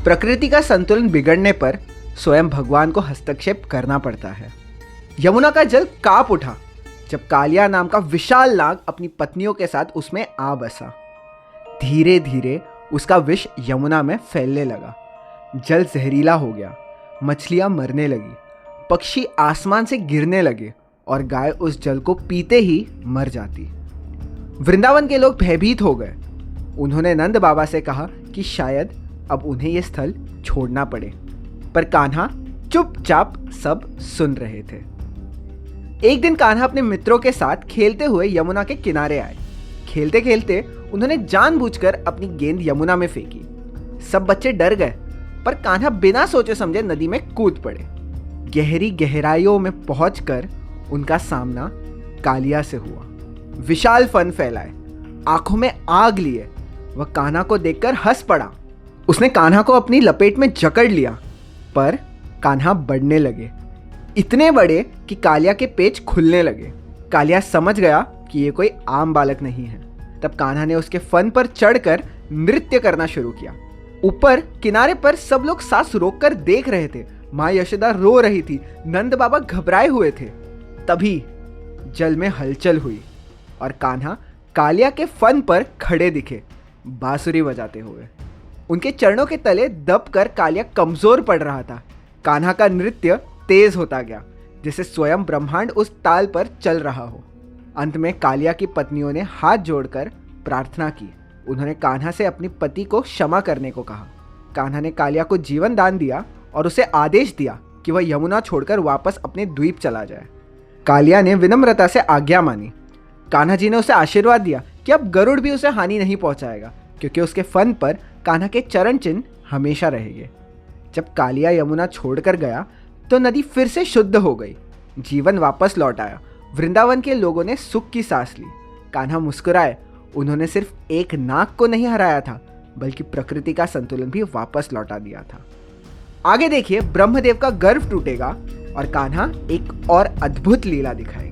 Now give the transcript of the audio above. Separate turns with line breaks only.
प्रकृति का संतुलन बिगड़ने पर स्वयं भगवान को हस्तक्षेप करना पड़ता है। यमुना का जल कांप उठा जब कालिया नाम का विशाल नाग अपनी पत्नियों के साथ उसमें आ बसा। धीरे धीरे उसका विष यमुना में फैलने लगा। जल जहरीला हो गया, मछलियां मरने लगी, पक्षी आसमान से गिरने लगे और गाय उस जल को पीते ही मर जाती। वृंदावन के लोग भयभीत हो गए। उन्होंने नंद बाबा से कहा कि शायद अब उन्हें यह स्थल छोड़ना पड़े, पर कान्हा चुपचाप सब सुन रहे थे। एक दिन कान्हा अपने मित्रों के साथ खेलते हुए यमुना के किनारे आए। खेलते खेलते उन्होंने जानबूझकर अपनी गेंद यमुना में फेंकी। सब बच्चे डर गए, पर कान्हा बिना सोचे समझे नदी में कूद पड़े। गहरी गहराइयों में पहुंचकर उनका सामना कालिया से हुआ। विशाल फन फैलाए, आंखों में आग लिए, वह कान्हा को देखकर हंस पड़ा। उसने कान्हा को अपनी लपेट में जकड़ लिया, पर कान्हा बढ़ने लगे, इतने बड़े कि कालिया के पेच खुलने लगे। कालिया समझ गया कि ये कोई आम बालक नहीं है। तब कान्हा ने उसके फन पर चढ़कर नृत्य करना शुरू किया। ऊपर किनारे पर सब लोग सांस रोककर देख रहे थे। माँ यशोदा रो रही थी, नंद बाबा घबराए हुए थे। तभी जल में हलचल हुई और कान्हा कालिया के फन पर खड़े दिखे, बांसुरी बजाते हुए। उनके चरणों के तले दबकर कालिया कमजोर पड़ रहा था। कान्हा का नृत्य तेज होता गया, जैसे स्वयं ब्रह्मांड उस ताल पर चल रहा हो। अंत में कालिया की पत्नियों ने हाथ जोड़कर प्रार्थना की। उन्होंने कान्हा से अपनी पति को क्षमा करने को कहा। कान्हा ने कालिया को जीवन दान दिया और उसे आदेश दिया कि वह यमुना छोड़कर वापस अपने द्वीप चला जाए। कालिया ने विनम्रता से आज्ञा मानी। कान्हा जी ने उसे आशीर्वाद दिया कि अब गरुड़ भी उसे हानि नहीं पहुंचाएगा, क्योंकि उसके फन पर कान्हा के चरण चिन्ह हमेशा रहेंगे। जब कालिया यमुना छोड़कर गया तो नदी फिर से शुद्ध हो गई। जीवन वापस लौट आया। वृंदावन के लोगों ने सुख की सांस ली। कान्हा मुस्कुराए। उन्होंने सिर्फ एक नाग को नहीं हराया था, बल्कि प्रकृति का संतुलन भी वापस लौटा दिया था। आगे देखिए, ब्रह्मदेव का गर्व टूटेगा और कान्हा एक और अद्भुत लीला दिखाएगा।